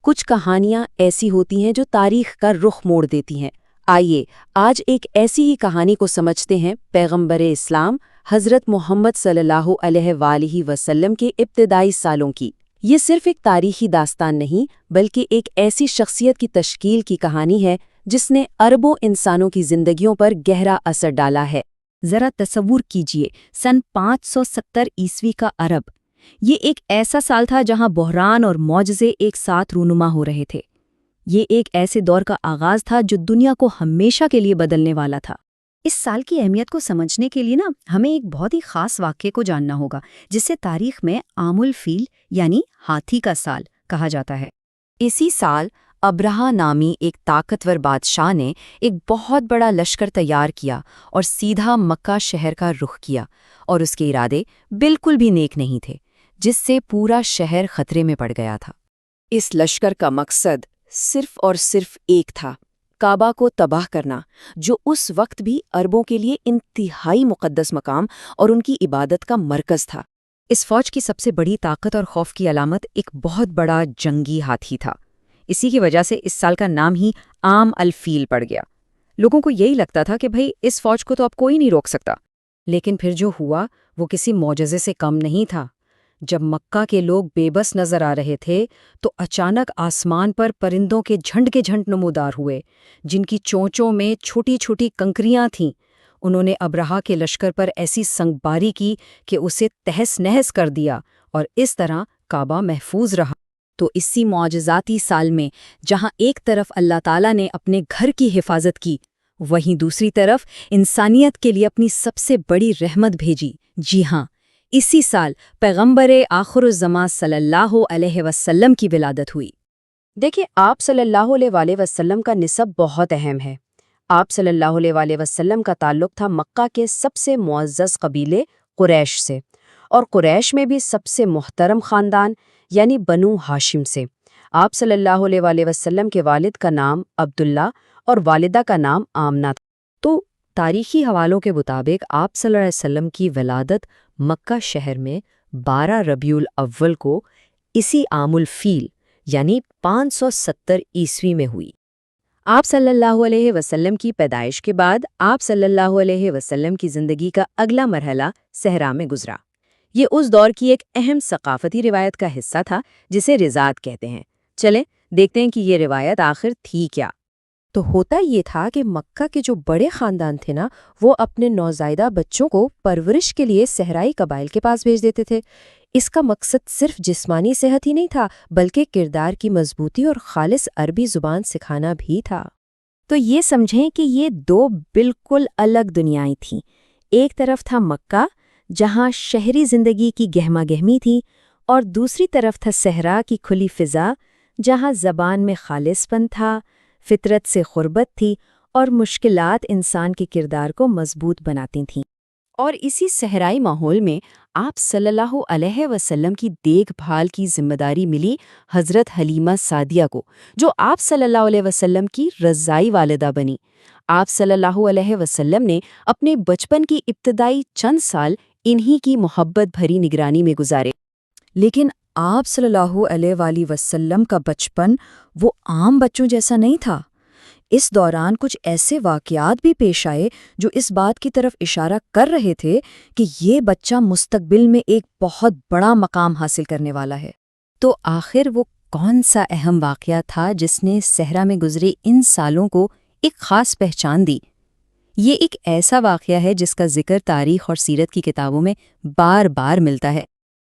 کچھ کہانیاں ایسی ہوتی ہیں جو تاریخ کا رخ موڑ دیتی ہیں۔ آئیے آج ایک ایسی ہی کہانی کو سمجھتے ہیں پیغمبر اسلام حضرت محمد صلی اللہ علیہ وآلہ وسلم کے ابتدائی سالوں کی۔ یہ صرف ایک تاریخی داستان نہیں بلکہ ایک ایسی شخصیت کی تشکیل کی کہانی ہے جس نے اربوں انسانوں کی زندگیوں پر گہرا اثر ڈالا ہے۔ ذرا تصور کیجئے سن 570 عیسوی کا عرب۔ یہ ایک ایسا سال تھا جہاں بحران اور معجزے ایک ساتھ رونما ہو رہے تھے۔ یہ ایک ایسے دور کا آغاز تھا جو دنیا کو ہمیشہ کے لیے بدلنے والا تھا۔ اس سال کی اہمیت کو سمجھنے کے لیے ہمیں ایک بہت ہی خاص واقعے کو جاننا ہوگا جسے تاریخ میں عام الفیل یعنی ہاتھی کا سال کہا جاتا ہے۔ اسی سال ابرہہ نامی ایک طاقتور بادشاہ نے ایک بہت بڑا لشکر تیار کیا اور سیدھا مکہ شہر کا رخ کیا، اور اس کے ارادے بالکل بھی نیک نہیں تھے، جس سے پورا شہر خطرے میں پڑ گیا تھا۔ اس لشکر کا مقصد صرف اور صرف ایک تھا، کعبہ کو تباہ کرنا، جو اس وقت بھی عربوں کے لیے انتہائی مقدس مقام اور ان کی عبادت کا مرکز تھا۔ اس فوج کی سب سے بڑی طاقت اور خوف کی علامت ایک بہت بڑا جنگی ہاتھی تھا۔ اسی کی وجہ سے اس سال کا نام ہی عام الفیل پڑ گیا۔ لوگوں کو یہی لگتا تھا کہ بھئی اس فوج کو تو اب کوئی نہیں روک سکتا، لیکن پھر جو ہوا وہ کسی معجزے سے کم نہیں تھا۔ جب مکہ کے لوگ بے بس نظر آ رہے تھے تو اچانک آسمان پر پرندوں کے جھنڈ نمودار ہوئے، جن کی چونچوں میں چھوٹی چھوٹی کنکریاں تھیں۔ انہوں نے ابرہہ کے لشکر پر ایسی سنگباری کی کہ اسے تہس نہس کر دیا، اور اس طرح کعبہ محفوظ رہا۔ تو اسی معجزاتی سال میں جہاں ایک طرف اللہ تعالیٰ نے اپنے گھر کی حفاظت کی، وہیں دوسری طرف انسانیت کے لیے اپنی سب سے بڑی رحمت بھیجی۔ جی ہاں، اسی سال پیغمبر آخر الزماں صلی اللہ علیہ وسلم کی ولادت ہوئی۔ دیکھیں، آپ صلی اللہ علیہ وآلہ وسلم کا نسب بہت اہم ہے۔ آپ صلی اللہ علیہ وآلہ وسلم کا تعلق تھا مکہ کے سب سے معزز قبیلے قریش سے، اور قریش میں بھی سب سے محترم خاندان یعنی بنو ہاشم سے۔ آپ صلی اللہ علیہ وآلہ وسلم کے والد کا نام عبداللہ اور والدہ کا نام آمنہ تھا۔ تو تاریخی حوالوں کے مطابق آپ صلی اللہ علیہ وسلم کی ولادت مکہ شہر میں 12 ربیع الاول کو اسی عام الفیل یعنی 570 عیسوی میں ہوئی۔ آپ صلی اللہ علیہ وسلم کی پیدائش کے بعد آپ صلی اللہ علیہ وسلم کی زندگی کا اگلا مرحلہ صحرا میں گزرا۔ یہ اس دور کی ایک اہم ثقافتی روایت کا حصہ تھا جسے رضاعت کہتے ہیں۔ چلیں دیکھتے ہیں کہ یہ روایت آخر تھی کیا۔ تو ہوتا یہ تھا کہ مکہ کے جو بڑے خاندان تھے وہ اپنے نوزائیدہ بچوں کو پرورش کے لیے صحرائی قبائل کے پاس بھیج دیتے تھے۔ اس کا مقصد صرف جسمانی صحت ہی نہیں تھا بلکہ کردار کی مضبوطی اور خالص عربی زبان سکھانا بھی تھا۔ تو یہ سمجھیں کہ یہ دو بالکل الگ دنیائیں تھیں۔ ایک طرف تھا مکہ جہاں شہری زندگی کی گہما گہمی تھی، اور دوسری طرف تھا صحرا کی کھلی فضا جہاں زبان میں خالص پن تھا، فطرت سے قربت تھی، اور مشکلات انسان کے کردار کو مضبوط بناتی تھیں۔ اور اسی صحرائی ماحول میں آپ صلی اللہ علیہ وسلم کی دیکھ بھال کی ذمہ داری ملی حضرت حلیمہ سعدیہ کو، جو آپ صلی اللہ علیہ وسلم کی رضاعی والدہ بنی۔ آپ صلی اللہ علیہ وسلم نے اپنے بچپن کی ابتدائی چند سال انہی کی محبت بھری نگرانی میں گزارے۔ لیکن آپ صلی اللہ علیہ وآلہ وسلم کا بچپن وہ عام بچوں جیسا نہیں تھا۔ اس دوران کچھ ایسے واقعات بھی پیش آئے جو اس بات کی طرف اشارہ کر رہے تھے کہ یہ بچہ مستقبل میں ایک بہت بڑا مقام حاصل کرنے والا ہے۔ تو آخر وہ کون سا اہم واقعہ تھا جس نے صحرا میں گزرے ان سالوں کو ایک خاص پہچان دی؟ یہ ایک ایسا واقعہ ہے جس کا ذکر تاریخ اور سیرت کی کتابوں میں بار بار ملتا ہے۔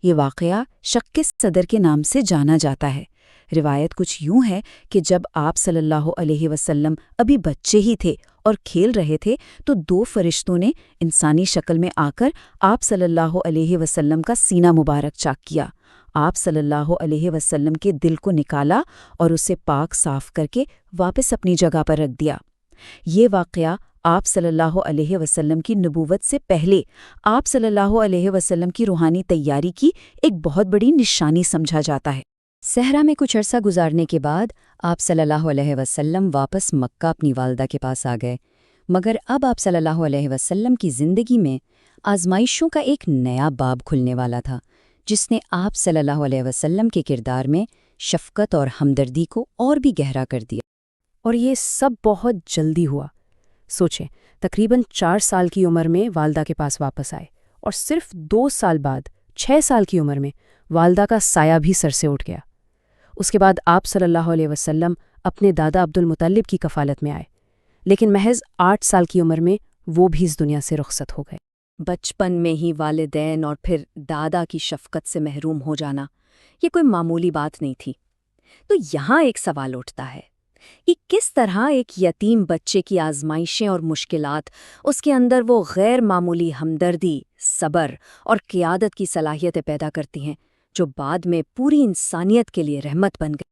یہ واقعہ شق صدر کے نام سے جانا جاتا ہے۔ روایت کچھ یوں ہے کہ جب آپ صلی اللہ علیہ وسلم ابھی بچے ہی تھے اور کھیل رہے تھے تو 2 فرشتوں نے انسانی شکل میں آ کر آپ صلی اللہ علیہ وسلم کا سینہ مبارک چاک کیا۔ آپ صلی اللہ علیہ وسلم کے دل کو نکالا اور اسے پاک صاف کر کے واپس اپنی جگہ پر رکھ دیا۔ یہ واقعہ آپ صلی اللہ علیہ وسلم کی نبوت سے پہلے آپ صلی اللہ علیہ وسلم کی روحانی تیاری کی ایک بہت بڑی نشانی سمجھا جاتا ہے۔ صحرا میں کچھ عرصہ گزارنے کے بعد آپ صلی اللہ علیہ وسلم واپس مکہ اپنی والدہ کے پاس آ گئے، مگر اب آپ صلی اللہ علیہ وسلم کی زندگی میں آزمائشوں کا ایک نیا باب کھلنے والا تھا، جس نے آپ صلی اللہ علیہ وسلم کے کردار میں شفقت اور ہمدردی کو اور بھی گہرا کر دیا۔ اور یہ سب بہت جلدی ہوا۔ سوچیں، تقریباً 4 سال کی عمر میں والدہ کے پاس واپس آئے، اور صرف 2 سال بعد 6 سال کی عمر میں والدہ کا سایہ بھی سر سے اٹھ گیا۔ اس کے بعد آپ صلی اللہ علیہ وسلم اپنے دادا عبد المطلب کی کفالت میں آئے، لیکن محض 8 سال کی عمر میں وہ بھی اس دنیا سے رخصت ہو گئے۔ بچپن میں ہی والدین اور پھر دادا کی شفقت سے محروم ہو جانا، یہ کوئی معمولی بات نہیں تھی۔ تو یہاں ایک سوال اٹھتا ہے کہ کس طرح ایک یتیم بچے کی آزمائشیں اور مشکلات اس کے اندر وہ غیر معمولی ہمدردی، صبر اور قیادت کی صلاحیتیں پیدا کرتی ہیں جو بعد میں پوری انسانیت کے لیے رحمت بن گئی۔